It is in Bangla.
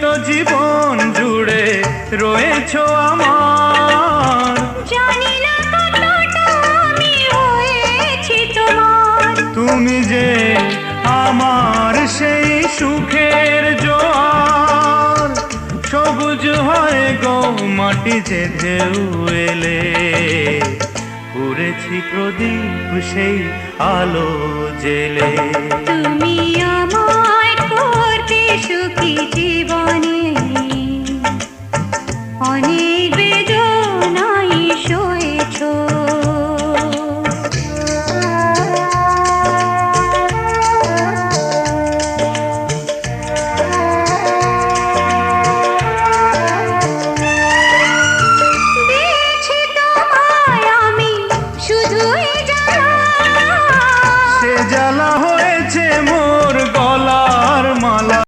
তো জীবন জুড়ে রয়েছো আমার। জানি না কতটা আমি হয়েছি তোমার। তুমি যে আমার সেই সুখের জোয়ার, সবুজ হয় গো মাটি যে ঢেউ এলে, করেছি প্রদীপ সেই আলো জেলে। তুমি